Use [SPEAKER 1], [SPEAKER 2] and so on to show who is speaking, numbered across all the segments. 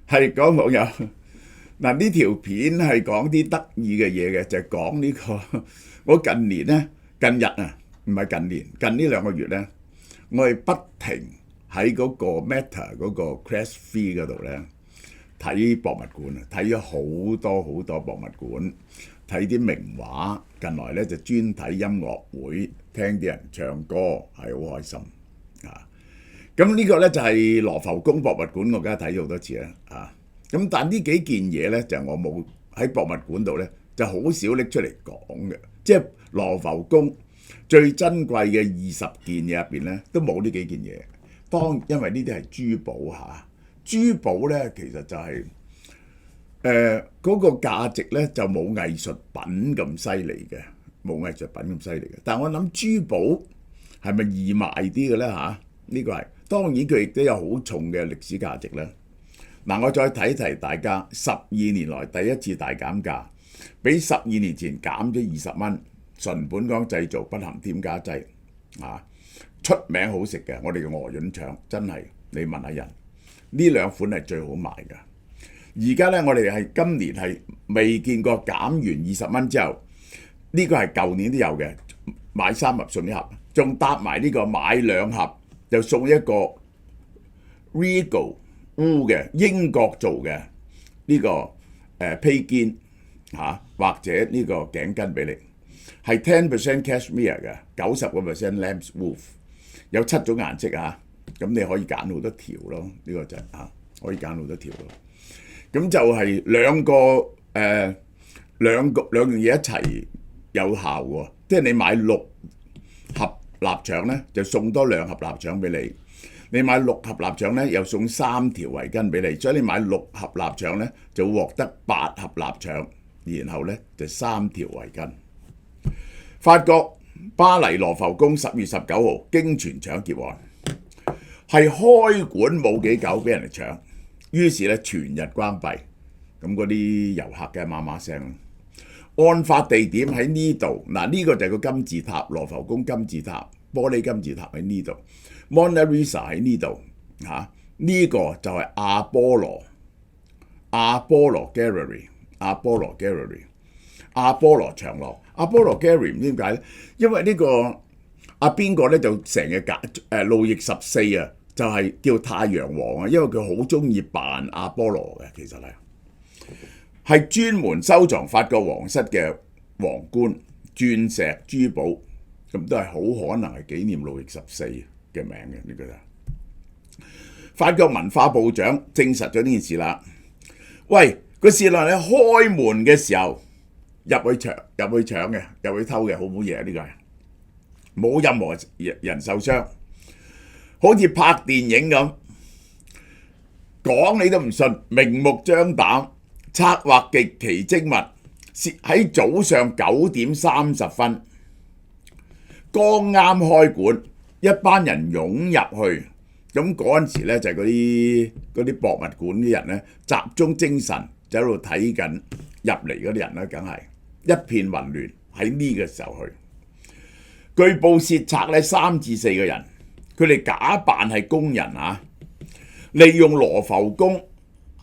[SPEAKER 1] 係講網友嗱，呢條片係講啲得意嘅嘢嘅，就係講呢個我近年咧，近日啊，唔係近年，近呢兩個月咧，我係不停喺嗰個 Meta 嗰個 Quest 3嗰度咧睇博物館啊，睇咗好多好多博物館，睇啲名畫。近來咧就專睇音樂會，聽啲人唱歌，係好開心啊！咁呢個咧就係羅浮宮博物館，我梗係睇咗好多次啦啊！咁但呢幾件嘢咧就我冇喺博物館度咧就好少拎出嚟講嘅，即係羅浮宮最珍貴嘅20件嘢入邊咧都冇呢幾件嘢。因為呢啲係珠寶嚇，珠寶咧其實就係嗰個價值咧就冇藝術品咁犀利嘅，冇藝術品咁犀利嘅。但係我諗珠寶係咪易賣啲嘅咧嚇？呢個係當然佢亦都有好重嘅歷史價值咧。嗱，我再提提大家，12年來第一次大減價，比12年前減咗20蚊，純本港製造，不含添加劑啊！出名好食嘅，我哋嘅鵝潤腸真係，你問下人，呢兩款係最好賣嘅。而家咧，我哋係今年係未見過減完20蚊之後，呢個係舊年都有嘅，買3盒送1盒，仲搭埋呢個買2盒就送一個 Regal 烏嘅英國做嘅呢個披肩嚇，或者呢個頸巾俾你，係10% cashmere 嘅，90% lamb's wool，有7種顏色啊，咁你可以揀好多條咯，呢個就係可以揀好多條咯。咁就係兩樣嘢一齊有效喎，即係你買6盒臘腸咧，就送多2盒臘腸俾你。你買6盒臘腸咧，又送3條圍巾俾你，所以你買6盒臘腸咧，就會獲得8盒臘腸，然後咧就3條圍巾。法國巴黎羅浮宮10月19號驚傳搶劫案，係開館冇幾久俾人哋搶，於是咧全日關閉，咁嗰啲遊客嘅媽媽聲。案發地點喺呢度，嗱呢個就係個金字塔，羅浮宮金字塔，玻璃金字塔喺呢度。Mona Lisa 喺呢度嚇，呢個就係阿波羅 Gallery， 阿波羅長廊。阿波羅 Gallery 唔知點解咧？因為呢個邊個咧就成日路易14啊，就係叫太陽王啊，因為佢好中意扮阿波羅嘅，其實係專門收藏法國皇室嘅皇冠、鑽石、珠寶，咁都係好可能係紀念路易14嘅名嘅呢個就。法國文化部長證實咗呢件事啦。喂，個事啦，你開門嘅時候入去搶嘅，入去偷嘅，好唔好嘢？呢個係冇任何人受傷，好似拍電影咁，講你都唔信，明目張膽，策劃極其精密，喺早上9點30分，剛啱開館。一班人湧入去，咁嗰陣時咧就係嗰啲博物館啲人咧集中精神就喺度睇緊入嚟嗰啲人咧，梗係一片混亂喺呢個時候去。據報竊賊咧3至4個人，佢哋假扮係工人利用羅浮宮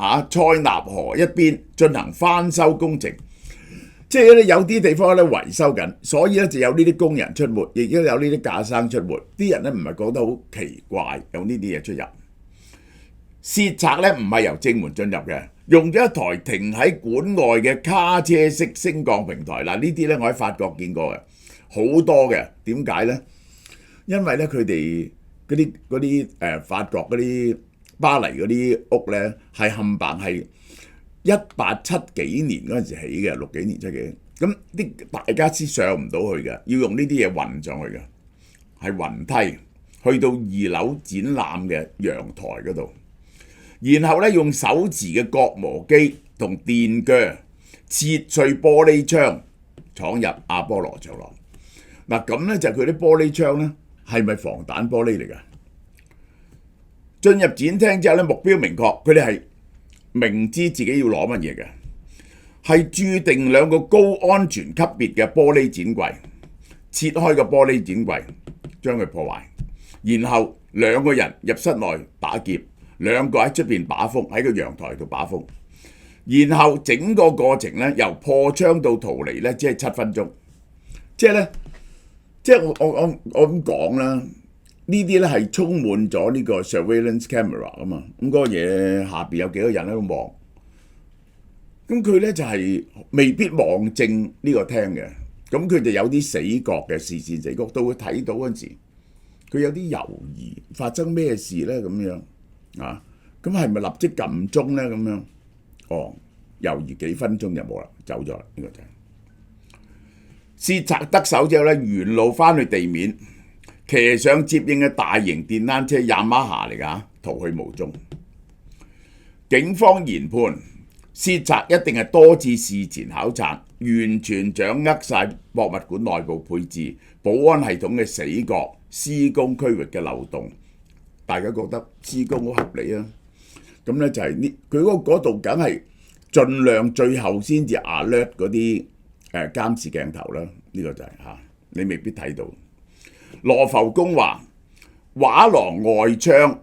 [SPEAKER 1] 塞納河一邊進行翻修工程。即係有啲地方咧維修緊，所以咧就有呢啲工人出沒，亦都有呢啲架生出沒。啲人咧唔係覺得好奇怪，有呢啲嘢出入。竊賊咧唔係由正門進入嘅，用咗一台停喺館外嘅卡車式升降平台。嗱，呢啲咧我喺法國見過嘅，好多嘅。點解咧？因為咧佢哋嗰啲法國嗰啲巴黎嗰啲屋咧係冚唪唥係1870幾年嗰陣時起嘅，60幾年7幾，咁啲大家先上唔到去嘅，要用呢啲嘢運上去嘅，係雲梯去到2樓展覽嘅陽台嗰度，然後咧用手持嘅割磨機同電鋸切碎玻璃窗，闖入阿波羅長廊。嗱，咁咧就佢啲玻璃窗咧係咪防彈玻璃嚟㗎？進入展廳之後咧，目標明確，佢哋係明知自己要攞乜嘢嘅，係註定2個高安全級別嘅玻璃展櫃，切開個玻璃展櫃，將佢破壞，然後2個人入室內打劫，兩個喺出邊把風，喺個陽台度把風。然後整個過程咧，由破窗到逃離咧，只係7分鐘。即係咧，即係我咁講啦，呢啲咧係充滿咗呢個 surveillance camera 啊嘛。咁嗰個嘢下邊有幾多人喺度望？咁佢咧就係未必望正呢個廳嘅。咁佢就有啲死角嘅視線死角，到佢睇到嗰陣時，佢有啲猶豫，發生咩事咧咁樣啊？咁係咪立即撳鐘咧咁樣？哦，猶豫幾分鐘就冇啦，走咗啦。呢個就係竊賊得手之後咧，沿路翻去地面，騎上接應嘅大型電單車Yamaha嚟㗎，逃去無蹤。警方研判，竊賊一定係多次事前考察，完全掌握晒博物館內部配置、保安系統嘅死角、施工區域嘅漏洞。大家覺得施工好合理啊？咁咧就係呢，佢嗰度梗係盡量最後先至 alert 嗰啲監視鏡頭啦。呢個就係你未必睇到。羅浮宮話畫廊外窗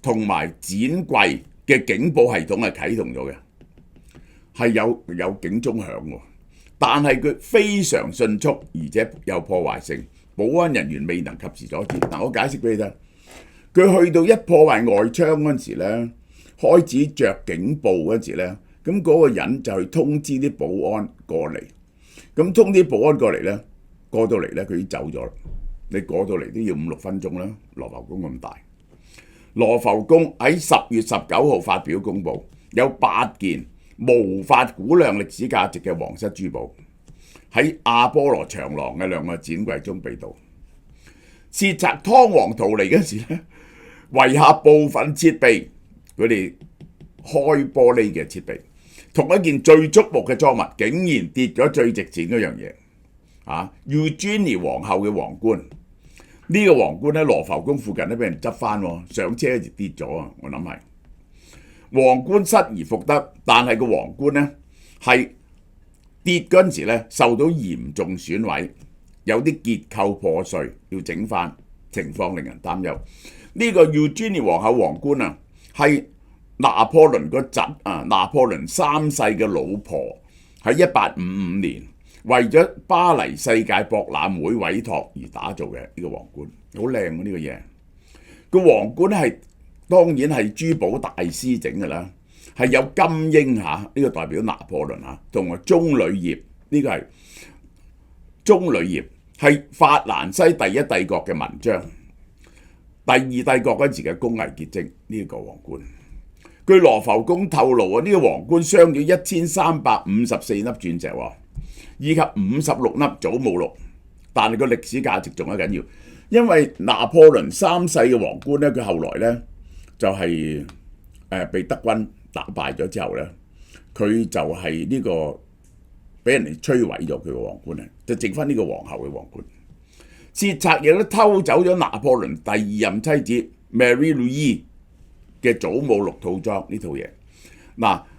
[SPEAKER 1] 同埋展櫃嘅警報系統係啟動咗嘅，係有警鐘響喎，但係佢非常迅速，而且有破壞性，保安人員未能及時阻止。嗱，我解釋俾你聽，佢去到一破壞外窗嗰陣時咧，開始着警報嗰陣時咧，咁嗰個人就去通知啲保安過嚟，咁通知保安過嚟咧，過到嚟咧佢已經走咗啦。你過到嚟都要5-6分鐘啦，羅浮宮咁大。羅浮宮喺10月19號發表公佈，有8件無法估量歷史價值嘅皇室珠寶喺阿波羅長廊嘅2個展櫃中被盜。竊賊倉皇逃離嗰時咧，遺下部分設備，佢哋開玻璃嘅設備，同一件最觸目嘅贓物，竟然跌咗最值錢嗰樣嘢。Eugenie 皇后嘅皇冠，呢個皇冠喺羅浮宮附近都俾人執翻，上車就跌咗啊！我諗係皇冠失而復得，但係個皇冠咧係跌嗰陣時咧受到嚴重損毀，有啲結構破碎，要整翻，情況令人擔憂。呢個 Eugenie 皇后皇冠啊，係拿破崙個侄拿破崙3世嘅老婆喺1855年為咗巴黎世界博覽會委託而打造嘅呢個皇冠，好靚喎！呢個嘢個皇冠係當然係珠寶大師整嘅啦，係有金鷹呢個代表拿破崙同埋棕櫚葉，呢個係棕櫚葉係法蘭西第一帝國嘅紋章，第二帝國嗰時嘅工藝結晶。呢個皇冠，據羅浮宮透露呢個皇冠鑲咗1354粒鑽石喎，以及56粒祖母綠，但係個歷史價值仲係緊要，因為拿破崙3世嘅皇冠咧，佢後來咧就係被德軍打敗咗之後咧，佢就係呢個俾人哋摧毀咗佢個皇冠咧，就剩翻呢個皇后嘅皇冠。竊賊亦都偷走咗拿破崙第2任妻子 Marie Louise 嘅祖母綠套裝呢套嘢。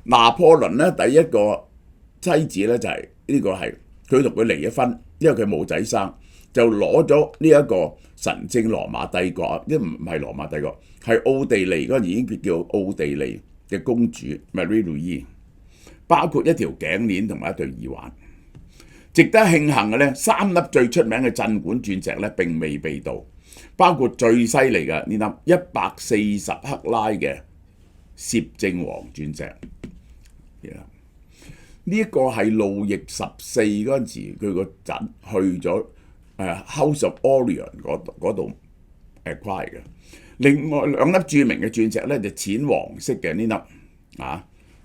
[SPEAKER 1] 拿破崙咧第一個妻子咧就係呢個係佢同佢離咗婚，因為佢冇仔生，就攞咗呢一個神聖羅馬帝國，因為唔係羅馬帝國，係奧地利嗰陣已經叫奧地利嘅公主 Marie Louise， 包括一條頸鏈同埋一對耳環。值得慶幸嘅咧，3粒最出名嘅鎮館鑽石咧並未被盜，包括最犀利嘅呢粒140克拉嘅攝政王鑽石。呢一個係路易14嗰陣時，佢個侄去咗House of Orleans 嗰度acquire嘅。另外2粒著名嘅鑽石咧就淺黃色嘅呢粒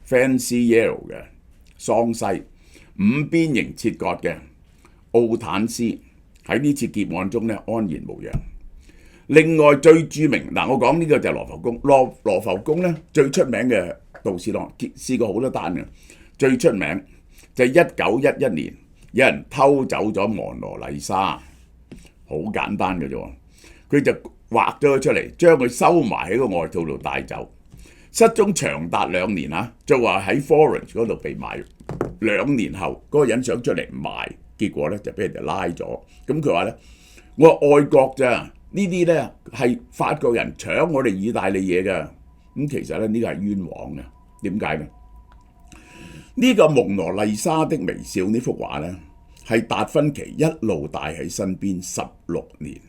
[SPEAKER 1] Fancy Yellow 嘅桑西5邊形切割嘅奧坦斯，喺呢次劫案中咧安然無恙。另外最著名我講呢個就係羅浮宮。羅浮宮咧最出名嘅盜竊案試過好多單嘅。最出名就係1911年，有人偷走咗蒙羅麗莎，好簡單嘅啫。佢就畫咗佢出嚟，將佢收埋喺個外套度帶走，失蹤長達2年就話喺 Florence 嗰度被賣。2年後嗰個人想出嚟賣，結果咧就俾人哋拉咗。咁佢話咧：我話愛國咋，呢啲咧係法國人搶我哋意大利嘢㗎，咁其實咧呢個係冤枉嘅。點解呢？呢個蒙羅麗莎的微笑呢幅畫呢，係達芬奇一路帶喺身邊16年。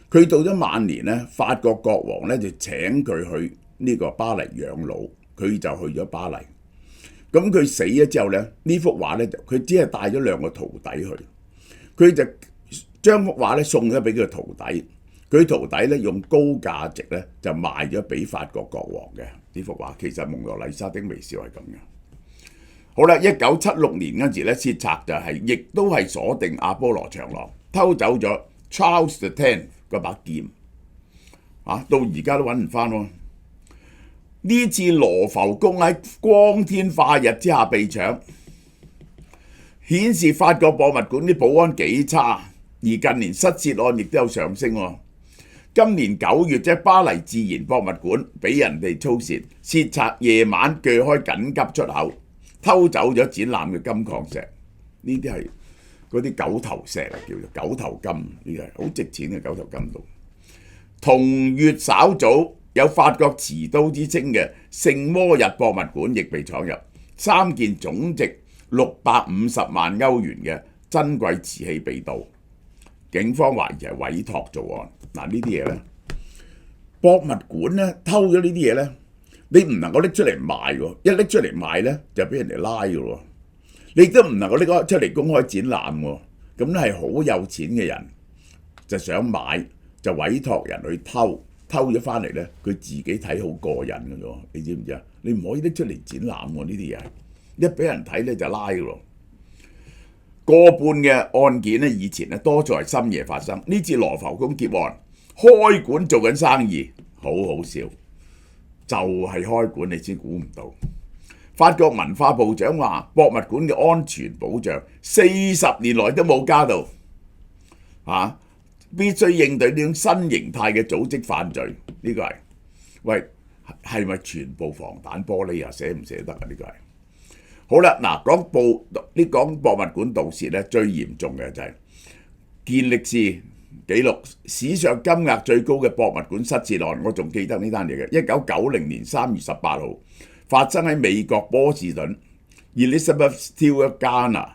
[SPEAKER 1] 佢到咗晚年呢，法國國王呢就請佢去呢個巴黎養老，佢就去咗巴黎。咁佢死咗之後呢，呢幅畫呢，佢只係帶咗2個徒弟去，佢就將幅畫呢送咗俾佢徒弟，佢徒弟呢用高價值呢就賣咗俾法國國王嘅呢幅畫。其實蒙羅麗莎的微笑係咁嘅。好啦，1976年嗰時咧，竊賊就亦都係鎖定阿波羅長廊，偷走咗 Charles X 嗰把劍，到而家都揾唔翻喎。呢次羅浮宮喺光天化日之下被搶，顯示法國博物館啲保安幾差，而近年失竊案亦都有上升喎。今年9月啫，巴黎自然博物館俾人哋操竊，竊賊夜晚鋸開緊急出口，偷走咗展覽嘅金礦石，呢啲係嗰啲九頭石啊，叫做九頭金，呢個係好值錢嘅九頭金度。同月稍早，有法國持刀之稱嘅聖摩日博物館亦被闖入，3件總值650萬歐元嘅珍貴瓷器被盜，警方懷疑係委託做案。嗱，呢啲嘢呢，博物館呢偷咗呢啲嘢呢，你唔能夠拎出嚟賣喎，一拎出嚟賣呢，就俾人哋拉嘅喎。你亦都唔能夠拎出嚟公開展覽喎。咁係好有錢嘅人就想買，就委託人去偷咗翻嚟呢，佢自己睇好過癮嘅啫。你知唔知啊？你唔可以拎出嚟展覽喎，呢啲嘢一俾人睇呢，就拉嘅咯。過半嘅案件呢，以前呢多數係深夜發生，呢次羅浮宮劫案開館做緊生意，好好笑。就係開館，你先估唔到。法國文化部長話，博物館嘅安全保障40年來都冇加到，必須應對呢種新形態嘅組織犯罪。呢個係咪全部防彈玻璃啊？捨唔捨得啊？呢個係好啦。嗱，講博物館盜竊咧，最嚴重嘅就係健力士紀錄史上金額最高嘅博物館失竊案，我仲記得呢單嘢嘅。1990年3月18號發生喺美國波士頓 Elizabeth Stewart Gardner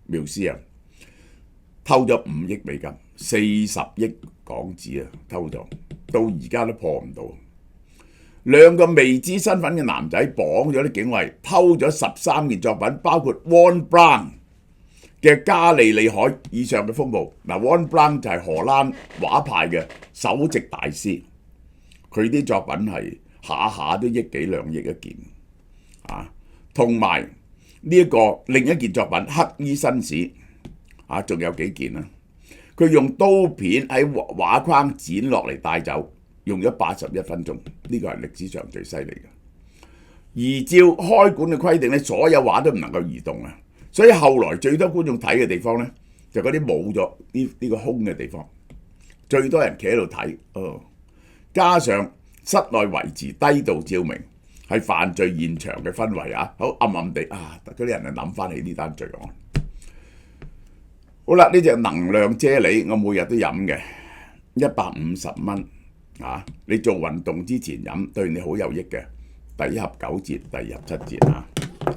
[SPEAKER 1] Museum，偷咗5億美金，40億港紙啊，偷咗，到而家都破唔到。2個未知身份嘅男仔綁咗啲警衛，偷咗13件作品，包括 Van Brugh嘅加利利海以上嘅風暴。嗱，Van Brugh就係荷蘭畫派嘅首席大師，佢啲作品係下下都億幾2億一件，同埋呢個另一件作品《黑衣紳士》，仲有幾件啦。佢用刀片喺畫框剪落嚟帶走，用咗81分鐘，呢個係歷史上最犀利嘅。而照開館嘅規定咧，所有畫都唔能夠移動啊，所以後來最多觀眾睇嘅地方咧，就嗰啲冇咗呢個空嘅地方，最多人企喺度睇。加上室內維持低度照明，係犯罪現場嘅氛圍啊，好暗暗地嗰啲人就諗翻起呢單罪案。好啦，呢隻能量啫喱我每日都飲嘅，150蚊。你做運動之前飲對你好有益嘅。第1盒9折，第2盒7折啊！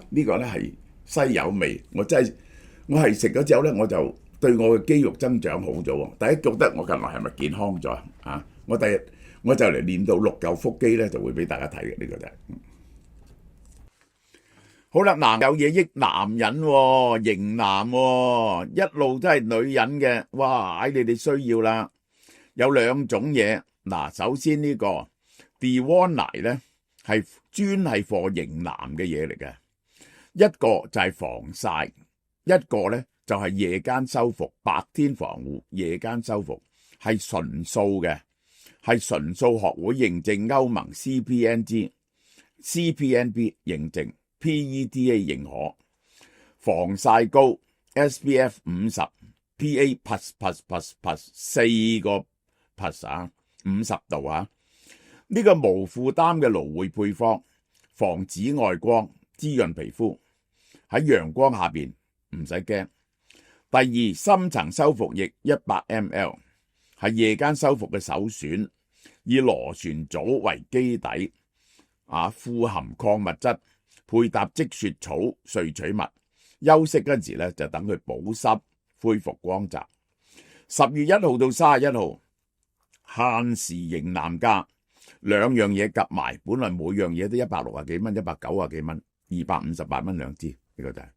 [SPEAKER 1] 呢個呢係西柚味，我係食咗之後呢，我就對我嘅肌肉增長好咗。第一覺得我近來係咪健康咗啊？我第日我就嚟練到6嚿腹肌呢，就會俾大家睇嘅。呢個就係好啦。嗱，有嘢益男人喎，型男喎，一路都係女人嘅，哇！你哋需要啦。有2種嘢。嗱，首先呢個 Diwanite 咧係專係 for 型男嘅嘢嚟嘅，一個就係防曬，一個咧就係夜間修復，白天防護，夜間修復，係純素嘅，係純素學會認證，歐盟 CPNB 認證， PEDA 認可，防曬膏 SPF 50 PA+++++， 4個 plus 50度呢個無負擔嘅蘆薈配方，防紫外光，滋潤皮膚，喺陽光下邊唔使驚。第2，深層修復液100 ml， 係夜間修復嘅首選，以螺旋藻為基底，富含礦物質，配搭積雪草、萃取物。休息嗰陣時咧，就等佢保濕，恢復光澤。10月1號到31號，限時型男價，兩樣嘢夾埋，本來每樣嘢都160幾蚊、190幾蚊，258蚊兩支，呢個就係。